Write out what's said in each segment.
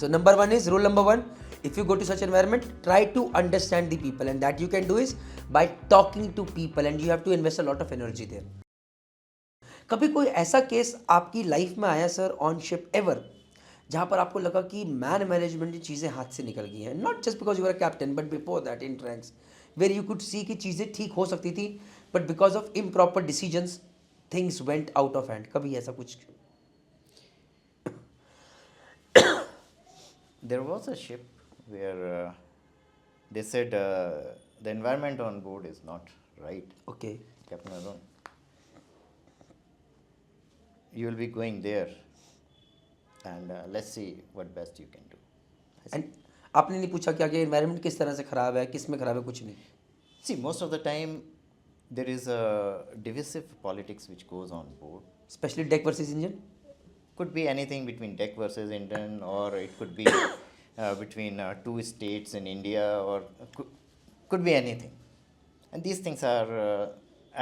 So number one is rule number one. If you go to such environment, try to understand the people, and that you can do is by talking to people, and you have to invest a lot of energy there. कभी कोई ऐसा case आपकी life में आया sir on ship ever जहां पर आपको लगा कि मैन मैनेजमेंट की चीज़ें हाथ से निकल गई हैं, not just because you are captain but before that in ranks were you could see कि चीज़ें ठीक हो सकती थी but because of improper decisions things went out of hand, कभी ऐसा कुछ? There was a ship where they said the environment on board is not right. Okay. Captain Arun, you will be going there, and let's see what best you can do. And आपने नहीं पूछा क्या कि environment किस तरह से ख़राब है, किस में ख़राब है? कुछ नहीं. See, most of the time there is a divisive politics which goes on board. Specially deck versus engine. Could be anything between deck versus Indian, or it could be between two states in India, or could be anything. And these things are,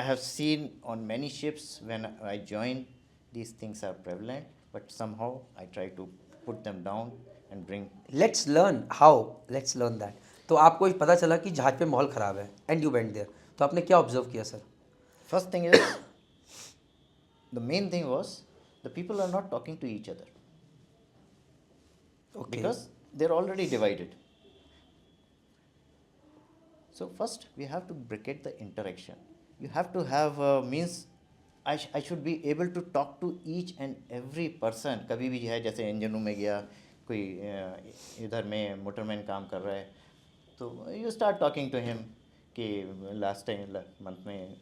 I have seen on many ships when I joined, these things are prevalent, but somehow I try to put them down and bring. Let's learn how, let's learn that. तो आपको पता चला कि जहाज पे माहौल ख़राब है एंड यू वेंट देयर, तो आपने क्या ऑब्जर्व किया sir? First thing is, the main thing was, the people are not talking to each other. Okay. Because they're already divided. So first we have to bricate the interaction. You have to have means I should be able to talk to each and every person. कभी भी है जैसे engine room में गया, कोई इधर में motorman काम कर रहा है, तो you start talking to him कि लास्ट टाइम मंथ में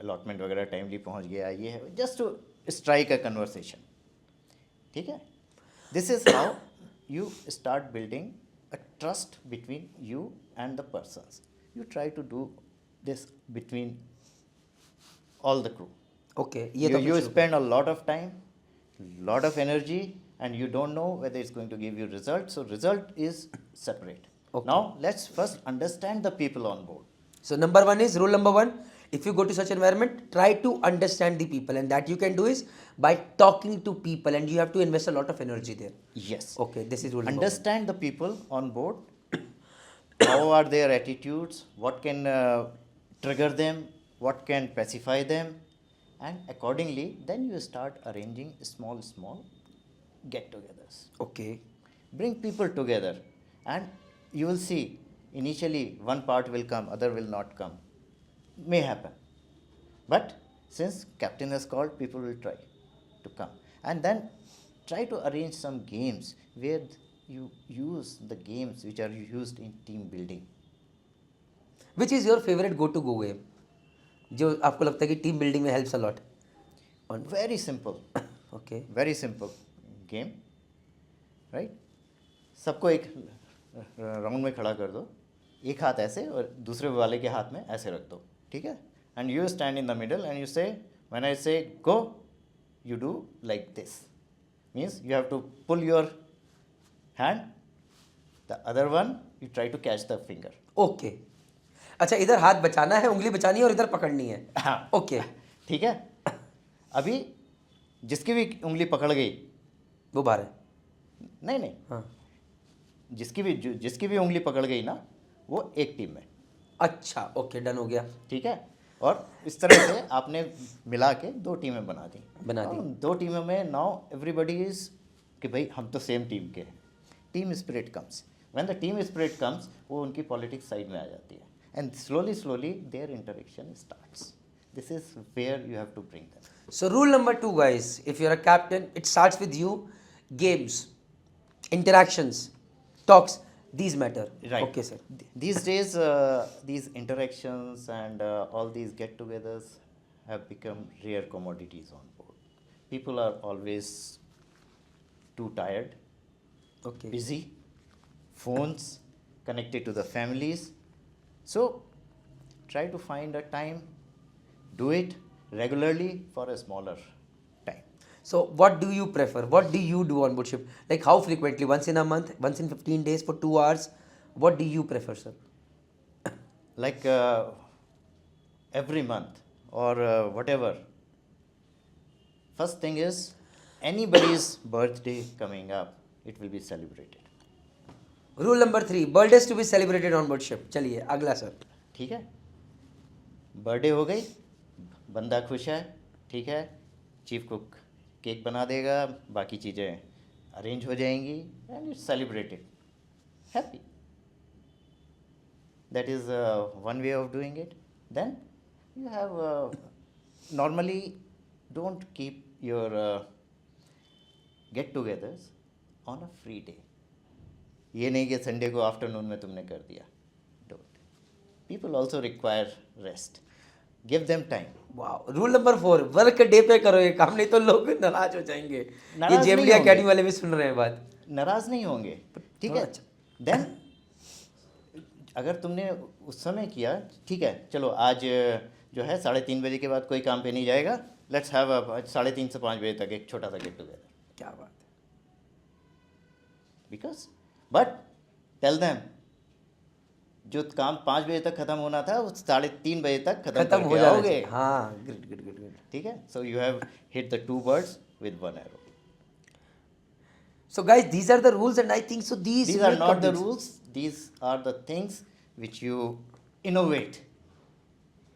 अलॉटमेंट वगैरह टाइमली पहुंच गया, ये है, just to strike a conversation. ठीक है. This is how you start building a trust between you and the persons. You try to do this between all the crew. Okay, ये तो You spend a lot of time, lot of energy, and you don't know whether it's going to give you result. So result is separate. Okay. Now let's first understand the people on board. So number one is rule number one. If you go to such environment, try to understand the people, and that you can do is by talking to people, and you have to invest a lot of energy there. Yes. Okay, this is rule number Understand the people on board. How are their attitudes? What can trigger them? What can pacify them? And accordingly, then you start arranging small get-togethers. one. Okay. Bring people together, and you will see. Initially, one part will come, other will not come. May happen. But since captain has called, people will try to come. And then try to arrange some games where you use the games which are used in team building. Which is your favorite go-to-go game? जो आपको लगता है कि team building में helps a lot? Very simple. Okay. Very simple game. Right? सबको एक round में खड़ा कर दो, एक हाथ ऐसे और दूसरे वाले के हाथ में ऐसे रख दो. ठीक है. And you stand in the middle and you say, when I say go, you do like this. Means you have to pull your hand, the other one you try to catch the finger. Okay. अच्छा, इधर हाथ बचाना है, उंगली बचानी है और इधर पकड़नी है. हाँ. ओके. ठीक है. अभी जिसकी भी उंगली पकड़ गई वो बाहर है. नहीं. हाँ. जिसकी भी उंगली पकड़ गई ना, वो एक टीम में. अच्छा, ओके, डन हो गया. ठीक है. और इस तरह से आपने मिला के दो टीमें बना दी. दो टीमों में नाउ एवरीबडी इज कि भाई हम तो सेम टीम के हैं. Team spirit comes. When the team spirit comes, वो उनकी पॉलिटिक्स साइड में आ जाती है. And slowly their interaction starts. This is where you have to bring them. So rule number 2, guys, if you're a captain, it starts with you. Games, interactions, talks, these matter. Right. Okay, sir. These days, these interactions and all these get-togethers have become rare commodities on board. People are always too tired, Okay. busy, phones, connected to the families. So try to find a time, do it regularly for a smaller time. So what do you prefer? What do you do on board ship? Like how frequently? Once in a month? Once in 15 days for 2 hours? What do you prefer, sir? Like every month or whatever. First thing is, anybody's birthday coming up, it will be celebrated. Rule number 3, birthdays to be celebrated on board ship. चलिए अगला sir. ठीक है, birthday हो गई, बंदा खुश है, ठीक है, चीफ कुक केक बना देगा, बाकी चीज़ें अरेंज हो जाएंगी and it's celebrated, happy. That is one way of doing it. Then you have normally don't keep your get togethers on a free day. ये नहीं कि संडे को आफ्टरनून में तुमने कर दिया. Don't. People also require rest. Give them time. वाह. Rule number 4, work day पे करो ये काम, नहीं तो लोग नाराज हो जाएंगे. ये नाराज जेएमडी नहीं होंगे. एकेडमी वाले भी सुन रहे हैं बात. नाराज नहीं होंगे, ठीक थोड़ा है. अच्छा. देन अगर तुमने उस समय किया, ठीक है, चलो आज जो है 3:30 बजे के बाद कोई काम पे नहीं जाएगा, लेट्स हैव 3:30 से 5 बजे तक एक छोटा सा गेट टुगेदर. क्या बात है. बिकॉज बट टेल देम जो काम 5 बजे तक खत्म होना था वो 3:30 बजे तक खत्म खत्म हो करके जाना आओगे. चाहिए. हाँ, गुड गुड गुड गुड. ठीक है, so you have hit the 2 birds with 1 arrow. So guys, these are the rules and I think so these These will are not come the to- rules, these are the things which you innovate.